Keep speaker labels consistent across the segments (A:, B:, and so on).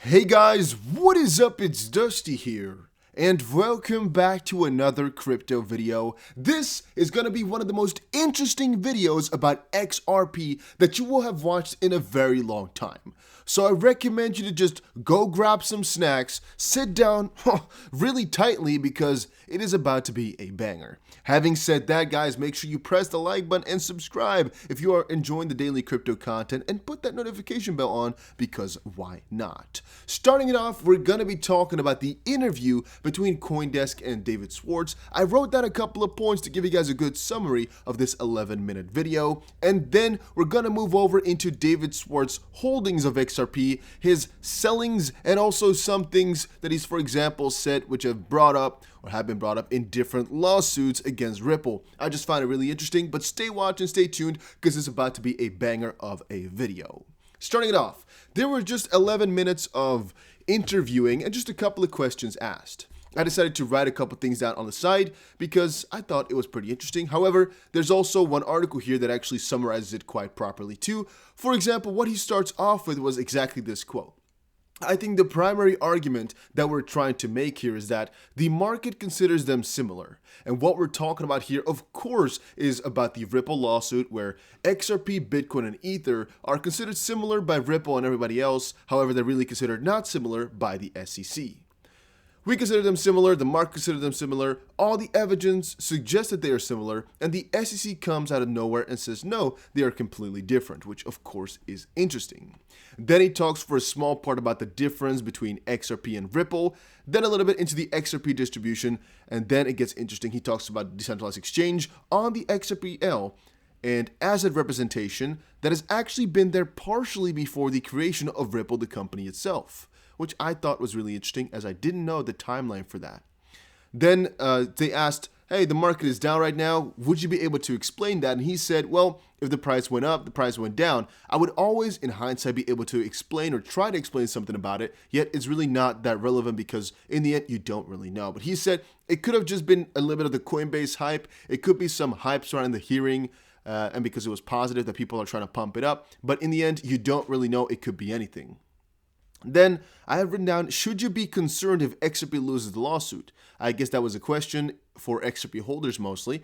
A: Hey guys, what is up? It's Dusty here, and welcome back to another crypto video. This is going to be one of the most interesting videos about XRP that you will have watched in a very long time. So I recommend you to just go grab some snacks, sit down really tightly because it is about to be a banger. Having said that, guys, make sure you press the like button and subscribe if you are enjoying the daily crypto content, and put that notification bell on because why not? Starting it off, we're going to be talking about the interview between CoinDesk and David Schwartz. I wrote down a couple of points to give you guys a good summary of this 11-minute video, and then we're going to move over into David Schwartz's holdings of XRP, his sellings, and also some things that he's, for example, said which have brought up or have been brought up in different lawsuits against Ripple. I just find it really interesting, but stay watching, stay tuned, because it's about to be a banger of a video. Starting it off, there were just 11 minutes of interviewing and just a couple of questions asked. I decided to write a couple things down on the side because I thought it was pretty interesting. However, there's also one article here that actually summarizes it quite properly too. For example, what he starts off with was exactly this quote. I think the primary argument that we're trying to make here is that the market considers them similar. And what we're talking about here, of course, is about the Ripple lawsuit where XRP, Bitcoin, and Ether are considered similar by Ripple and everybody else. However, they're really considered not similar by the SEC. We consider them similar, the market considers them similar, all the evidence suggests that they are similar, and the SEC comes out of nowhere and says no, they are completely different, which of course is interesting. Then he talks for a small part about the difference between XRP and Ripple, then a little bit into the XRP distribution, and then it gets interesting. He talks about decentralized exchange on the XRPL and asset representation that has actually been there partially before the creation of Ripple, the company itself, which I thought was really interesting as I didn't know the timeline for that. Then they asked, hey, the market is down right now. Would you be able to explain that? And he said, well, if the price went up, the price went down. I would always, in hindsight, be able to explain or try to explain something about it, yet it's really not that relevant because in the end, you don't really know. But he said it could have just been a little bit of the Coinbase hype. It could be some hype surrounding the hearing and because it was positive that people are trying to pump it up. But in the end, you don't really know. It could be anything. Then I have written down, should you be concerned if XRP loses the lawsuit? I guess that was a question for XRP holders mostly.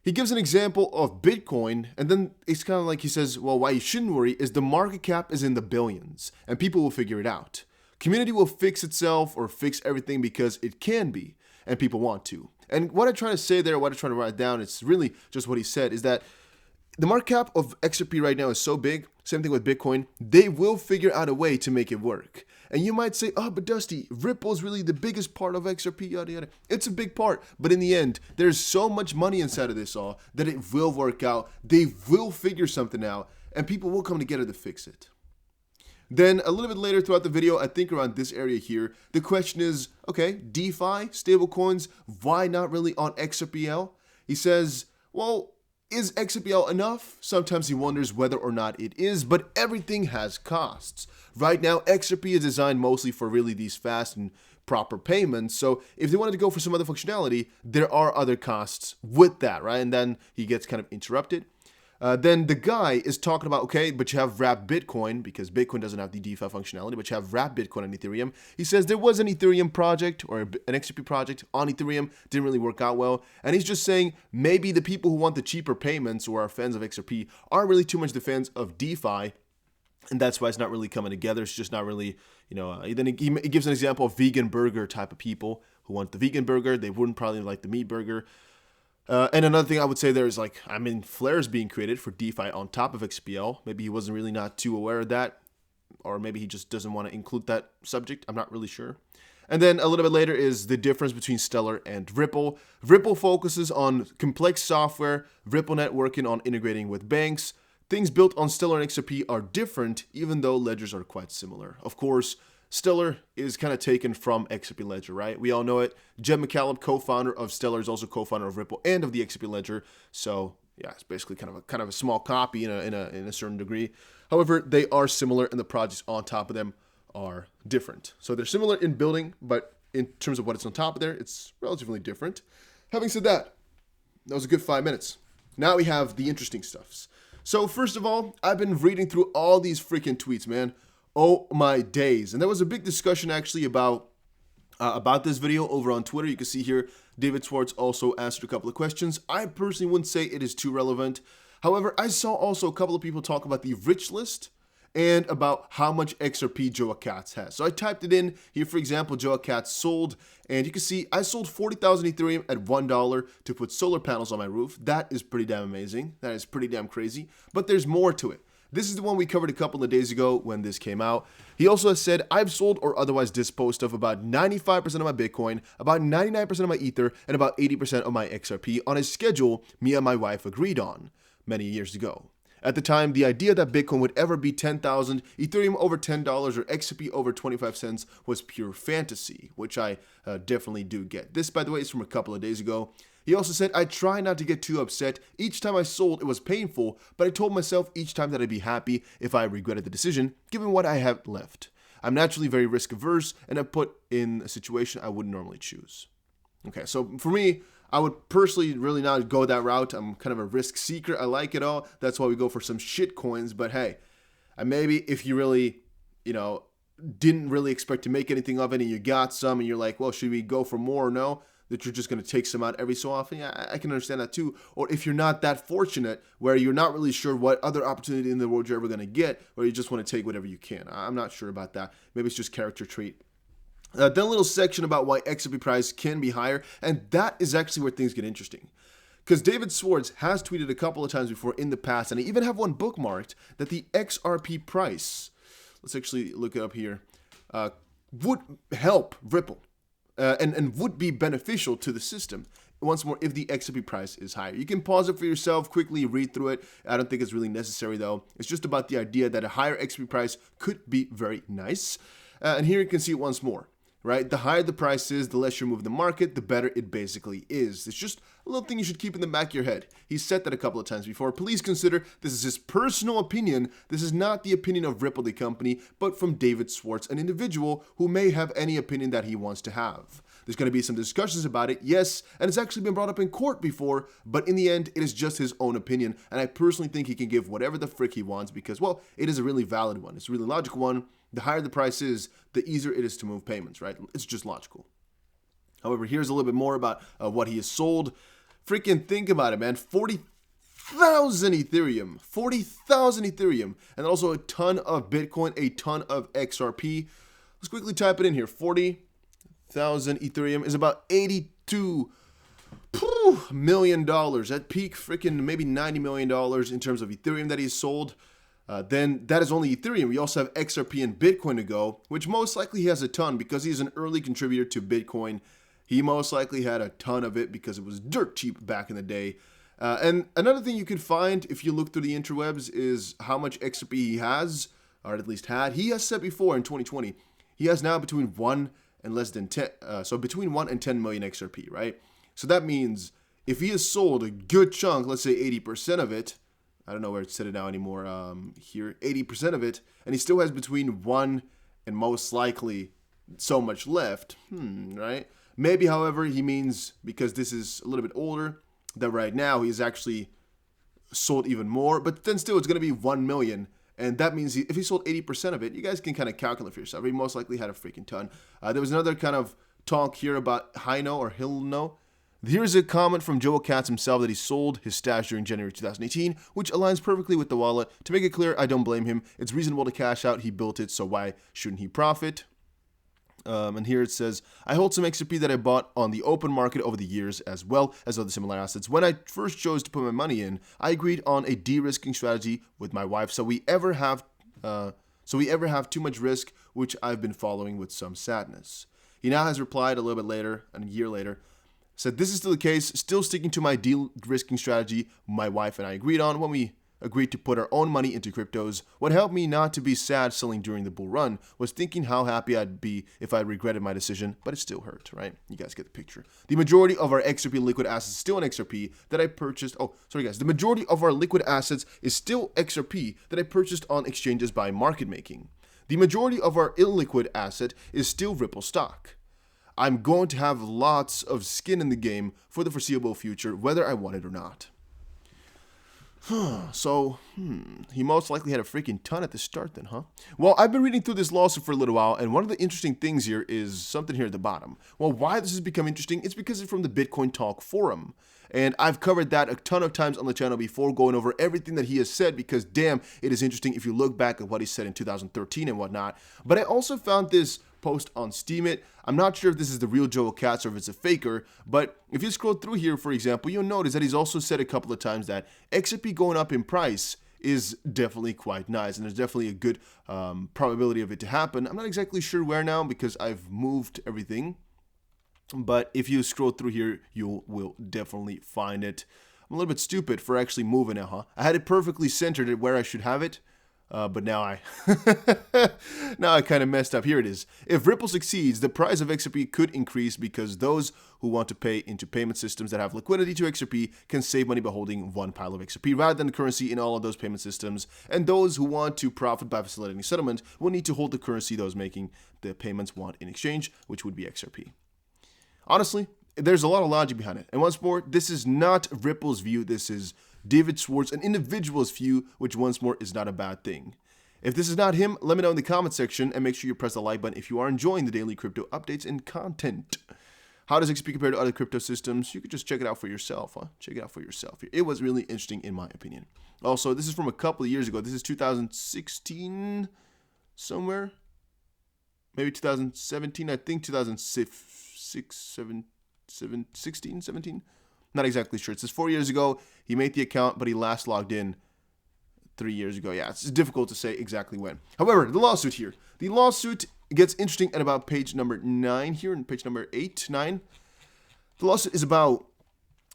A: He gives an example of Bitcoin, and then it's kind of like he says, well, why you shouldn't worry is the market cap is in the billions, and people will figure it out. Community will fix itself or fix everything because it can be, and people want to. And what I try to say there, what I try to write down, it's really just what he said, is that the market cap of XRP right now is so big, same thing with Bitcoin, they will figure out a way to make it work. And you might say, oh, but Dusty, Ripple is really the biggest part of XRP, yada, yada. It's a big part, but in the end, there's so much money inside of this all that it will work out. They will figure something out, and people will come together to fix it. Then a little bit later throughout the video, I think around this area here, the question is, okay, DeFi, stablecoins, why not really on XRPL? He says, well, is XRPL enough? Sometimes he wonders whether or not it is, but everything has costs. Right now, XRP is designed mostly for really these fast and proper payments. So if they wanted to go for some other functionality, there are other costs with that, right? And then he gets kind of interrupted. Then the guy is talking about, okay, but you have wrapped Bitcoin, because Bitcoin doesn't have the DeFi functionality, but you have wrapped Bitcoin on Ethereum. He says there was an Ethereum project or an XRP project on Ethereum, didn't really work out well. And he's just saying maybe the people who want the cheaper payments or are fans of XRP aren't really too much the fans of DeFi. And that's why it's not really coming together. It's just not really, then he gives an example of vegan burger type of people who want the vegan burger. They wouldn't probably like the meat burger. And another thing I would say there is flares being created for DeFi on top of XPL. Maybe he wasn't really not too aware of that, or maybe he just doesn't want to include that subject. I'm not really sure. And then a little bit later is the difference between Stellar and Ripple. Ripple focuses on complex software, Ripple networking on integrating with banks. Things built on Stellar and XRP are different, even though ledgers are quite similar. Of course, Stellar is kind of taken from XRP Ledger, right? We all know it. Jed McCallum, co-founder of Stellar, is also co-founder of Ripple and of the XRP Ledger. So yeah, it's basically kind of a small copy in a certain degree. However, they are similar, and the projects on top of them are different. So they're similar in building, but in terms of what it's on top of there, it's relatively different. Having said that, that was a good 5 minutes. Now we have the interesting stuffs. So first of all, I've been reading through all these freaking tweets, man. Oh my days. And there was a big discussion actually about this video over on Twitter. You can see here, David Schwartz also answered a couple of questions. I personally wouldn't say it is too relevant. However, I saw also a couple of people talk about the rich list and about how much XRP Joa Cats has. So I typed it in here, for example, Joa Cats sold, and you can see I sold 40,000 Ethereum at $1 to put solar panels on my roof. That is pretty damn amazing. That is pretty damn crazy. But there's more to it. This is the one we covered a couple of days ago when this came out. He also has said, I've sold or otherwise disposed of about 95% of my Bitcoin, about 99% of my Ether, and about 80% of my XRP on a schedule me and my wife agreed on many years ago. At the time, the idea that Bitcoin would ever be 10,000, Ethereum over $10, or XRP over 25 cents was pure fantasy, which I definitely do get. This, by the way, is from a couple of days ago. He also said, I try not to get too upset. Each time I sold, it was painful, but I told myself each time that I'd be happy if I regretted the decision, given what I have left. I'm naturally very risk averse, and I'm put in a situation I wouldn't normally choose. Okay, so for me, I would personally really not go that route. I'm kind of a risk seeker. I like it all. That's why we go for some shit coins. But hey, maybe if you really, didn't really expect to make anything of it and you got some and you're like, well, should we go for more or no? That you're just going to take some out every so often. Yeah, I can understand that too. Or if you're not that fortunate where you're not really sure what other opportunity in the world you're ever going to get, or you just want to take whatever you can. I'm not sure about that. Maybe it's just character trait. Then a little section about why XRP price can be higher, and that is actually where things get interesting. Because David Schwartz has tweeted a couple of times before in the past, and I even have one bookmarked, that the XRP price, let's actually look it up here, would help Ripple and would be beneficial to the system. Once more, if the XRP price is higher. You can pause it for yourself, quickly read through it. I don't think it's really necessary though. It's just about the idea that a higher XRP price could be very nice. And here you can see it once more. Right? The higher the price is, the less you move the market, the better it basically is. It's just a little thing you should keep in the back of your head. He's said that a couple of times before. Please consider this is his personal opinion. This is not the opinion of Ripple, the company, but from David Schwartz, an individual who may have any opinion that he wants to have. There's going to be some discussions about it, yes, and it's actually been brought up in court before, but in the end, it is just his own opinion, and I personally think he can give whatever the frick he wants because, well, it is a really valid one. It's a really logical one. The higher the price is, the easier it is to move payments, right? It's just logical. However, here's a little bit more about what he has sold. Freaking think about it, man. 40,000 Ethereum. 40,000 Ethereum. And also a ton of Bitcoin, a ton of XRP. Let's quickly type it in here. 40,000 Ethereum is about $82 million. At peak, freaking maybe $90 million in terms of Ethereum that he's sold. Then that is only Ethereum. We also have XRP and Bitcoin to go, which most likely he has a ton because he's an early contributor to Bitcoin. He most likely had a ton of it because it was dirt cheap back in the day. And another thing you can find if you look through the interwebs is how much XRP he has, or at least had. He has said before in 2020, he has now between 1 and less than 10, so between 1 and 10 million XRP, right? So that means if he has sold a good chunk, let's say 80% of it, I don't know where it said it now anymore, here, 80% of it, and he still has between 1 and most likely so much left, right? Maybe, however, he means, because this is a little bit older, that right now he's actually sold even more, but then still it's going to be 1 million, and that means if he sold 80% of it, you guys can kind of calculate for yourself. He most likely had a freaking ton. There was another kind of talk here about Hino or Hilno. Here's a comment from Joa Cats himself that he sold his stash during January 2018, which aligns perfectly with the wallet. To make it clear, I don't blame him. It's reasonable to cash out. He built it, so why shouldn't he profit? And here it says, I hold some XRP that I bought on the open market over the years as well as other similar assets. When I first chose to put my money in, I agreed on a de-risking strategy with my wife so we ever have too much risk, which I've been following with some sadness. He now has replied a little bit later, a year later, said, this is still the case, still sticking to my de-risking strategy my wife and I agreed on when we agreed to put our own money into cryptos. What helped me not to be sad selling during the bull run was thinking how happy I'd be if I regretted my decision, but it still hurt, right? You guys get the picture. The majority of our XRP liquid assets is still in XRP that I purchased. Oh, sorry guys. The majority of our liquid assets is still XRP that I purchased on exchanges by market making. The majority of our illiquid asset is still Ripple stock. I'm going to have lots of skin in the game for the foreseeable future, whether I want it or not. So, he most likely had a freaking ton at the start then, huh? Well, I've been reading through this lawsuit for a little while, and one of the interesting things here is something here at the bottom. Well, why this has become interesting, it's because it's from the Bitcoin Talk forum. And I've covered that a ton of times on the channel before, going over everything that he has said, because damn, it is interesting if you look back at what he said in 2013 and whatnot. But I also found this post on Steemit. I'm not sure if this is the real Joel Katz or if it's a faker, but if you scroll through here, for example, you'll notice that he's also said a couple of times that XRP going up in price is definitely quite nice, and there's definitely a good probability of it to happen. I'm not exactly sure where now because I've moved everything, but if you scroll through here, you will definitely find it. I'm a little bit stupid for actually moving it, huh? I had it perfectly centered at where I should have it. But now I kind of messed up. Here it is. If Ripple succeeds, the price of XRP could increase because those who want to pay into payment systems that have liquidity to XRP can save money by holding one pile of XRP rather than the currency in all of those payment systems. And those who want to profit by facilitating settlement will need to hold the currency those making the payments want in exchange, which would be XRP. Honestly, there's a lot of logic behind it. And once more, this is not Ripple's view. This is David Schwartz, an individual's view, which once more is not a bad thing. If this is not him, let me know in the comment section, and make sure you press the like button if you are enjoying the daily crypto updates and content. How does XP compare to other crypto systems? You could just check it out for yourself, huh? Check it out for yourself. It was really interesting in my opinion. Also, this is from a couple of years ago. This is 2016 somewhere. Maybe 2017. I think 2016, 17. Not exactly sure. It says 4 years ago, he made the account, but he last logged in 3 years ago. Yeah, it's difficult to say exactly when. However, the lawsuit here. The lawsuit gets interesting at about page number 9 here, and page number 8, 9. The lawsuit is about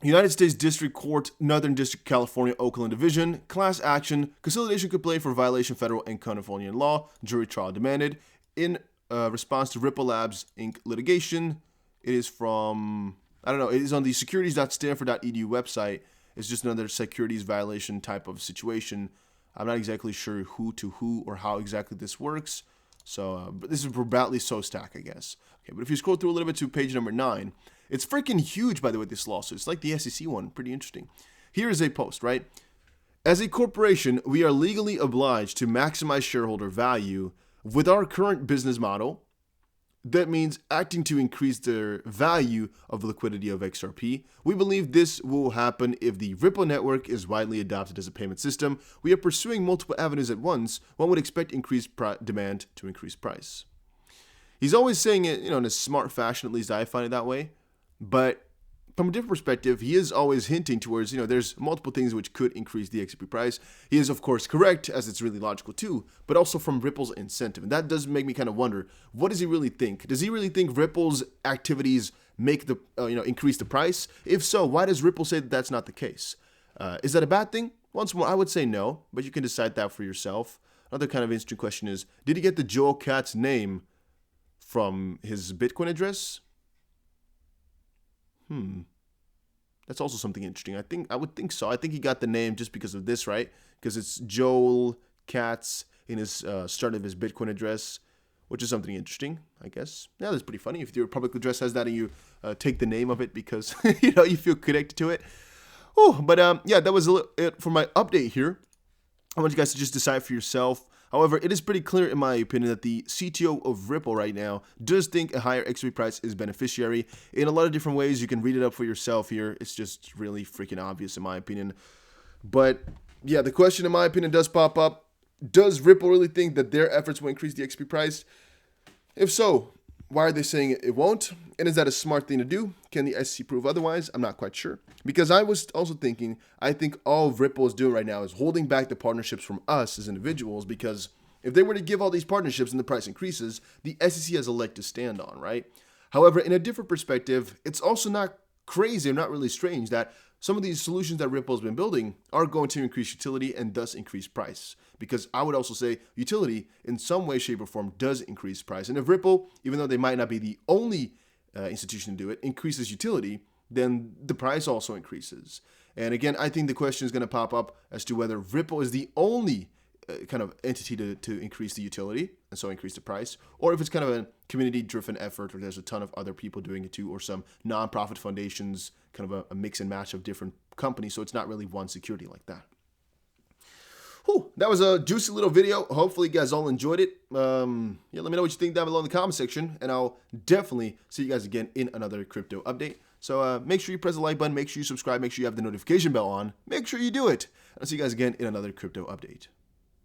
A: United States District Court, Northern District, California, Oakland Division, class action, conciliation could play for violation of federal and Californian law, jury trial demanded. In response to Ripple Labs Inc. litigation, it is from... I don't know, it is on the securities.stanford.edu website. It's just another securities violation type of situation. I'm not exactly sure who to who or how exactly this works. So, but this is probably Stack, I guess. Okay, but if you scroll through a little bit to page number 9, it's freaking huge, by the way, this lawsuit. It's like the SEC one, pretty interesting. Here is a post, right? As a corporation, we are legally obliged to maximize shareholder value with our current business model. That means acting to increase the value of the liquidity of XRP. We believe this will happen if the Ripple network is widely adopted as a payment system. We are pursuing multiple avenues at once. One would expect increased demand to increase price. He's always saying it, in a smart fashion, at least I find it that way. But from a different perspective, he is always hinting towards, there's multiple things which could increase the XRP price. He is, of course, correct, as it's really logical too, but also from Ripple's incentive. And that does make me kind of wonder, what does he really think? Does he really think Ripple's activities make the, increase the price? If so, why does Ripple say that that's not the case? Is that a bad thing? Once more, I would say no, but you can decide that for yourself. Another kind of interesting question is, did he get the Joel Katz name from his Bitcoin address? That's also something interesting. I would think so. I think he got the name just because of this, right? Because it's Joel Katz in his start of his Bitcoin address, which is something interesting, I guess. Yeah, that's pretty funny. If your public address has that and you take the name of it because you feel connected to it. Oh, but yeah, that was it for my update here. I want you guys to just decide for yourself. However, it is pretty clear, in my opinion, that the CTO of Ripple right now does think a higher XRP price is beneficiary in a lot of different ways. You can read it up for yourself here. It's just really freaking obvious, in my opinion. But yeah, the question, in my opinion, does pop up. Does Ripple really think that their efforts will increase the XRP price? If so, why are they saying it won't? And is that a smart thing to do? Can the SEC prove otherwise? I'm not quite sure. Because I was also thinking, I think all Ripple is doing right now is holding back the partnerships from us as individuals, because if they were to give all these partnerships and the price increases, the SEC has a leg to stand on, right? However, in a different perspective, it's also not crazy or not really strange that some of these solutions that Ripple has been building are going to increase utility and thus increase price. Because I would also say utility in some way, shape, or form does increase price. And if Ripple, even though they might not be the only institution to do it, increases utility, then the price also increases. And again, I think the question is going to pop up as to whether Ripple is the only kind of entity to increase the utility and so increase the price, or if it's kind of a community-driven effort, or there's a ton of other people doing it too, or some nonprofit foundations, kind of a mix and match of different companies, so it's not really one security like that. Whew, that was a juicy little video. Hopefully you guys all enjoyed it. Yeah, let me know what you think down below in the comment section, and I'll definitely see you guys again in another crypto update. So make sure you press the like button, make sure you subscribe, make sure you have the notification bell on, make sure you do it. I'll see you guys again in another crypto update.